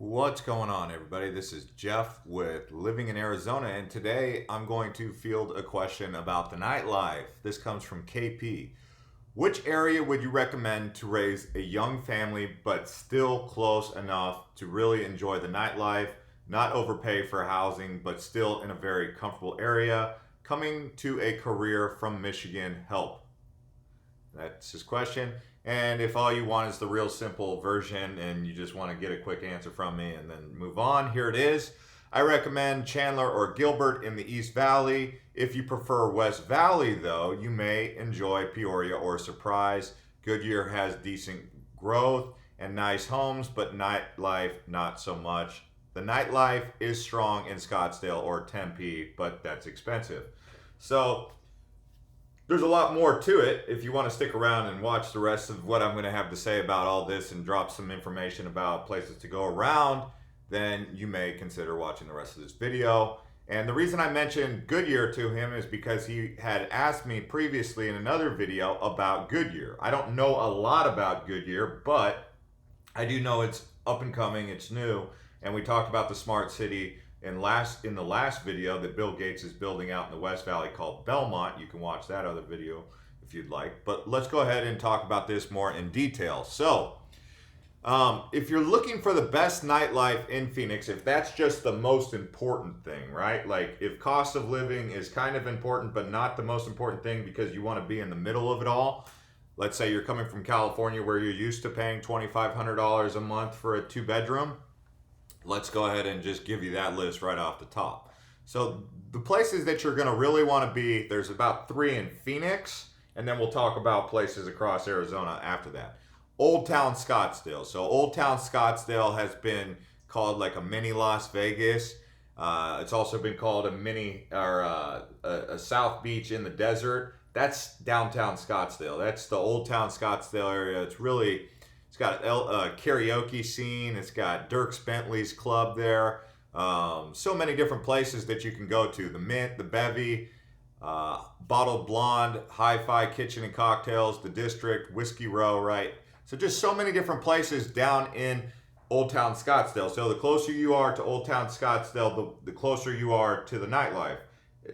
What's going on, everybody? This is Jeff with Living in Arizona, and today I'm going to field a question about the nightlife. This comes from KP. Which area would you recommend to raise a young family but still close enough to really enjoy the nightlife, not overpay for housing, but still in a very comfortable area? Coming to a career from Michigan, help. That's his question. And if all you want is the real simple version and you just want to get a quick answer from me and then move on, here it is. I recommend Chandler or Gilbert in the East Valley. If you prefer West Valley, though, you may enjoy Peoria or Surprise. Goodyear has decent growth and nice homes, but nightlife, not so much. The nightlife is strong in Scottsdale or Tempe, but that's expensive. So there's a lot more to it. If you want to stick around and watch the rest of what I'm going to have to say about all this and drop some information about places to go around, then you may consider watching the rest of this video. And the reason I mentioned Goodyear to him is because he had asked me previously in another video about Goodyear. I don't know a lot about Goodyear, but I do know it's up and coming, it's new, and we talked about the smart city in the last video that Bill Gates is building out in the West Valley called Belmont. You can watch that other video if you'd like. But let's go ahead and talk about this more in detail. So, if you're looking for the best nightlife in Phoenix, if that's just the most important thing, right? Like if cost of living is kind of important, but not the most important thing because you want to be in the middle of it all. Let's say you're coming from California where you're used to paying $2,500 a month for a 2-bedroom. Let's go ahead and just give you that list right off the top. So the places that you're going to really want to be, there's about 3 in Phoenix, and then we'll talk about places across Arizona after that. Old Town Scottsdale. So Old Town Scottsdale has been called like a mini Las Vegas. It's also been called a mini or a South Beach in the desert. That's downtown Scottsdale. That's the Old Town Scottsdale area. It's got a karaoke scene. It's got Dierks Bentley's club there. So many different places that you can go to. The Mint, the Bevy, Bottled Blonde, Hi-Fi Kitchen and Cocktails, the District, Whiskey Row, right? So just so many different places down in Old Town Scottsdale. So the closer you are to Old Town Scottsdale, the closer you are to the nightlife.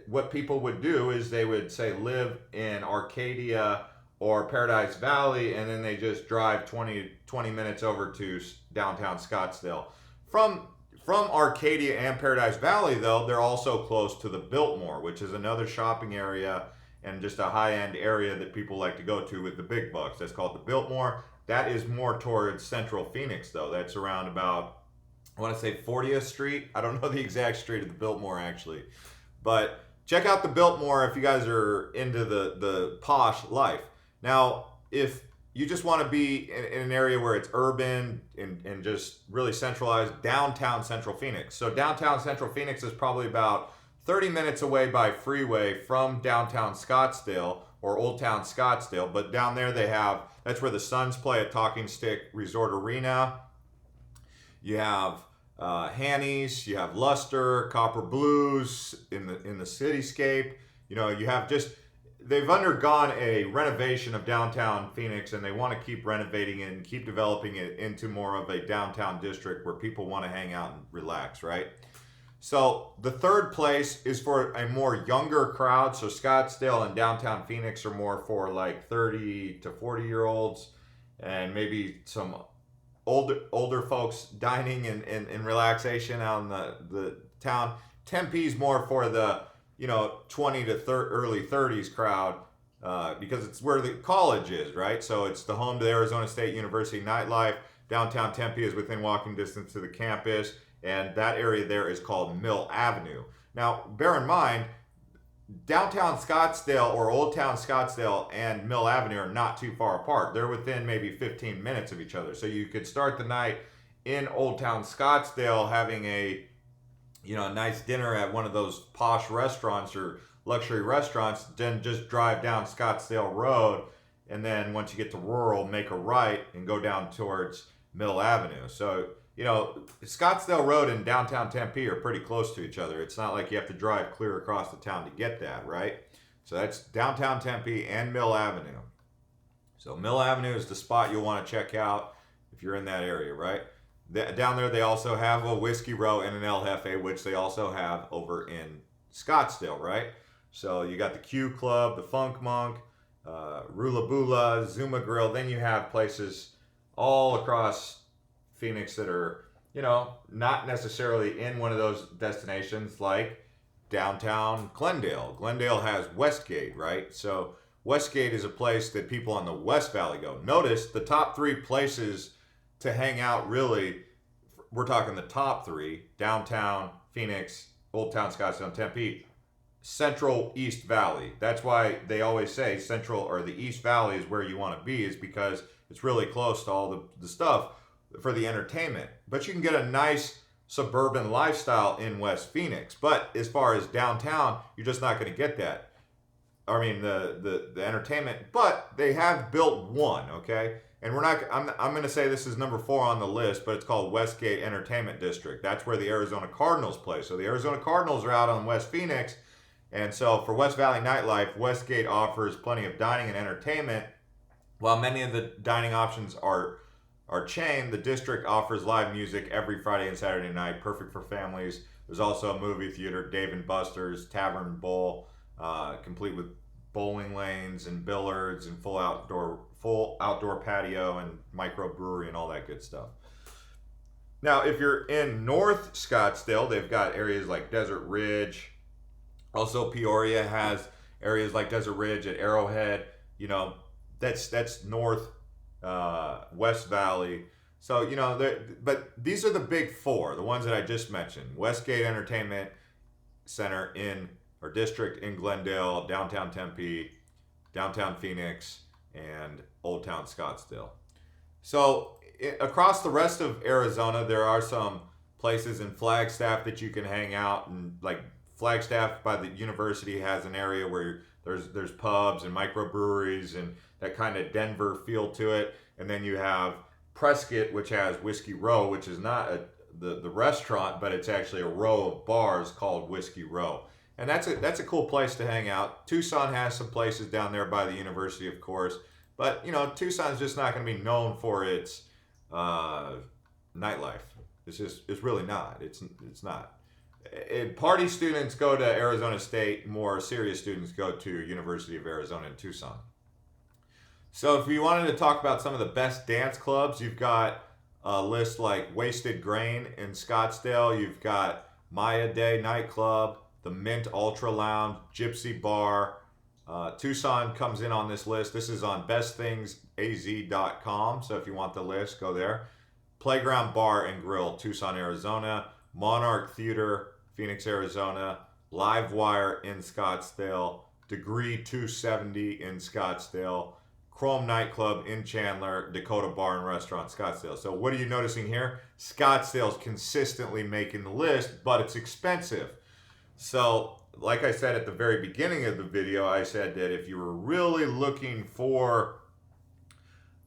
What people would do is they would say live in Arcadia or Paradise Valley, and then they just drive 20 minutes over to downtown Scottsdale. From Arcadia and Paradise Valley, though, they're also close to the Biltmore, which is another shopping area and just a high-end area that people like to go to with the big bucks. That's called the Biltmore. That is more towards central Phoenix, though. That's around about, I want to say 40th Street. I don't know the exact street of the Biltmore, actually. But check out the Biltmore if you guys are into the posh life. Now, if you just want to be in an area where it's urban and just really centralized, downtown Central Phoenix. So downtown Central Phoenix is probably about 30 minutes away by freeway from downtown Scottsdale or Old Town Scottsdale. But down there that's where the Suns play at Talking Stick Resort Arena. You have Hanny's, you have Luster, Copper Blues in the cityscape. You know, you have they've undergone a renovation of downtown Phoenix, and they want to keep renovating it and keep developing it into more of a downtown district where people want to hang out and relax, right? So the third place is for a more younger crowd. So Scottsdale and downtown Phoenix are more for like 30 to 40-year-olds and maybe some older folks dining and relaxation out in the town. Tempe's more for the 20 to early 30s crowd because it's where the college is, right? So it's the home to the Arizona State University nightlife. Downtown Tempe is within walking distance to the campus, and that area there is called Mill Avenue. Now, bear in mind, downtown Scottsdale or Old Town Scottsdale and Mill Avenue are not too far apart. They're within maybe 15 minutes of each other. So you could start the night in Old Town Scottsdale having a nice dinner at one of those posh restaurants or luxury restaurants, then just drive down Scottsdale Road, and then once you get to rural, make a right and go down towards Mill Avenue. So, Scottsdale Road and downtown Tempe are pretty close to each other. It's not like you have to drive clear across the town to get that, right? So that's downtown Tempe and Mill Avenue. So Mill Avenue is the spot you'll want to check out if you're in that area, right? Down there, they also have a Whiskey Row and an El Jefe, which they also have over in Scottsdale, right? So you got the Q Club, the Funk Monk, Rula Bula, Zuma Grill. Then you have places all across Phoenix that are, not necessarily in one of those destinations like downtown Glendale. Glendale has Westgate, right? So Westgate is a place that people on the West Valley go. Notice the top three places to hang out, really, we're talking the top three: downtown Phoenix, Old Town Scottsdale, and Tempe. Central East Valley. That's why they always say Central or the East Valley is where you want to be, is because it's really close to all the stuff for the entertainment. But you can get a nice suburban lifestyle in West Phoenix. But as far as downtown, you're just not going to get that. I mean, the entertainment. But they have built one, okay? And I'm going to say this is number 4 on the list, but it's called Westgate Entertainment District. That's where the Arizona Cardinals play. So the Arizona Cardinals are out on West Phoenix. And so for West Valley Nightlife, Westgate offers plenty of dining and entertainment. While many of the dining options are chain, the district offers live music every Friday and Saturday night, perfect for families. There's also a movie theater, Dave & Buster's, Tavern Bowl, complete with bowling lanes and billiards and full outdoor patio and microbrewery and all that good stuff. Now, if you're in North Scottsdale, they've got areas like Desert Ridge. Also, Peoria has areas like Desert Ridge at Arrowhead. That's north, West Valley. So, but these are the big 4, the ones that I just mentioned. Westgate Entertainment Center or District in Glendale, downtown Tempe, downtown Phoenix, and Old Town Scottsdale. So, across the rest of Arizona, there are some places in Flagstaff that you can hang out, and like Flagstaff by the university has an area where there's pubs and microbreweries and that kind of Denver feel to it. And then you have Prescott, which has Whiskey Row, which is not the restaurant, but it's actually a row of bars called Whiskey Row. And that's a cool place to hang out. Tucson has some places down there by the university, of course. But, Tucson's just not going to be known for its nightlife. It's really not. It's not. Party students go to Arizona State. More serious students go to University of Arizona in Tucson. So if you wanted to talk about some of the best dance clubs, you've got a list like Wasted Grain in Scottsdale. You've got Maya Day Nightclub, the Mint Ultra Lounge, Gypsy Bar. Tucson comes in on this list. This is on bestthingsaz.com. So if you want the list, go there. Playground Bar and Grill, Tucson, Arizona. Monarch Theater, Phoenix, Arizona. Livewire in Scottsdale. Degree 270 in Scottsdale. Chrome Nightclub in Chandler. Dakota Bar and Restaurant, Scottsdale. So what are you noticing here? Scottsdale's consistently making the list, but it's expensive. So, like I said at the very beginning of the video, I said that if you were really looking for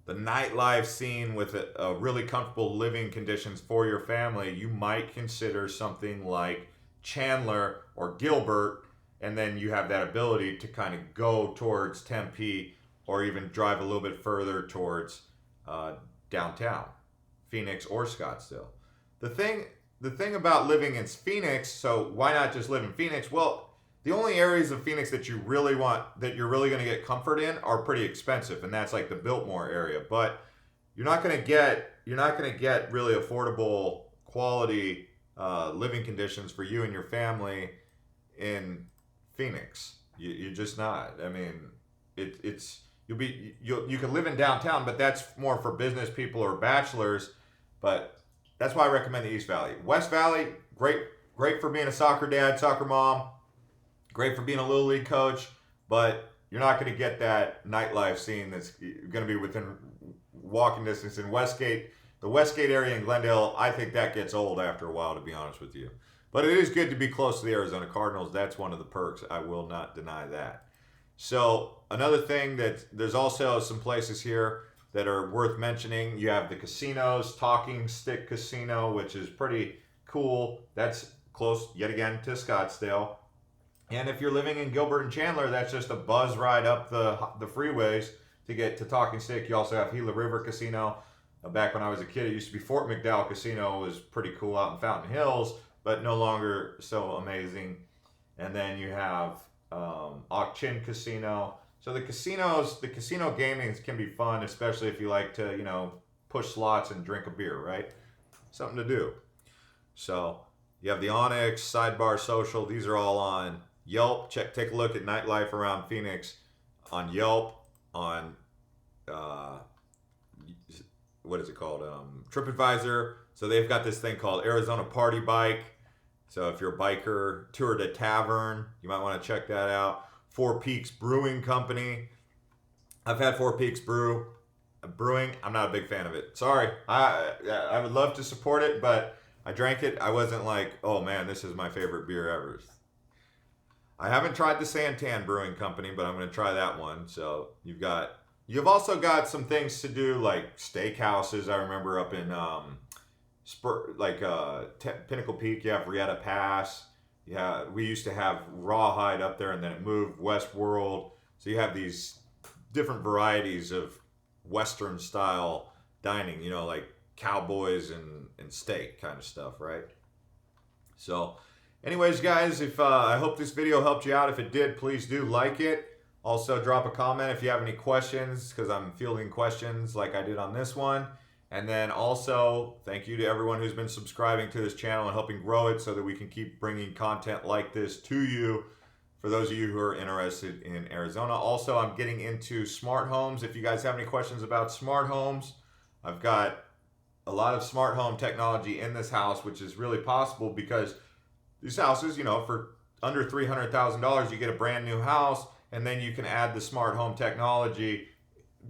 the nightlife scene with a really comfortable living conditions for your family, you might consider something like Chandler or Gilbert, and then you have that ability to kind of go towards Tempe or even drive a little bit further towards downtown Phoenix or Scottsdale. The thing about living in Phoenix, so why not just live in Phoenix? Well, the only areas of Phoenix that you're really going to get comfort in are pretty expensive, and that's like the Biltmore area. But you're not going to get really affordable quality living conditions for you and your family in Phoenix. You're just not. I mean, you can live in downtown, but that's more for business people or bachelors. But that's why I recommend the East Valley. West Valley, great for being a soccer dad, soccer mom. Great for being a Little League coach, but you're not going to get that nightlife scene that's going to be within walking distance in Westgate. The Westgate area in Glendale, I think that gets old after a while, to be honest with you. But it is good to be close to the Arizona Cardinals. That's one of the perks. I will not deny that. So another thing that there's also some places here that are worth mentioning. You have the casinos, Talking Stick Casino, which is pretty cool. That's close, yet again, to Scottsdale. And if you're living in Gilbert and Chandler, that's just a buzz ride up the freeways to get to Talking Stick. You also have Gila River Casino, back when I was a kid. It used to be Fort McDowell Casino. Was pretty cool out in Fountain Hills, but no longer so amazing. And then you have Chin Casino. So the casino gaming can be fun, especially if you like to, push slots and drink a beer, right? Something to do. So you have the Onyx, Sidebar Social. These are all on Yelp. Take a look at Nightlife around Phoenix on Yelp, on what is it called? TripAdvisor. So they've got this thing called Arizona Party Bike. So if you're a biker, Tour de Tavern, you might want to check that out. Four Peaks Brewing Company. I've had Four Peaks Brewing. I'm not a big fan of it. Sorry. I would love to support it, but I drank it. I wasn't like, oh man, this is my favorite beer ever. I haven't tried the Santan Brewing Company, but I'm going to try that one. So you've also got some things to do, like steakhouses. I remember up in Pinnacle Peak, you have Rieta Pass. Yeah, we used to have Rawhide up there, and then it moved Westworld. So you have these different varieties of Western style dining, like cowboys and steak kind of stuff, right? So anyways, guys, if I hope this video helped you out. If it did, please do like it. Also, drop a comment if you have any questions, because I'm fielding questions like I did on this one. And then also, thank you to everyone who's been subscribing to this channel and helping grow it so that we can keep bringing content like this to you, for those of you who are interested in Arizona. Also, I'm getting into smart homes. If you guys have any questions about smart homes, I've got a lot of smart home technology in this house, which is really possible because these houses, for under $300,000, you get a brand new house, and then you can add the smart home technology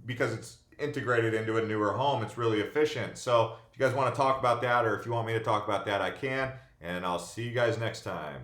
because it's integrated into a newer home. It's really efficient. So if you guys want to talk about that, or if you want me to talk about that, I can. And I'll see you guys next time.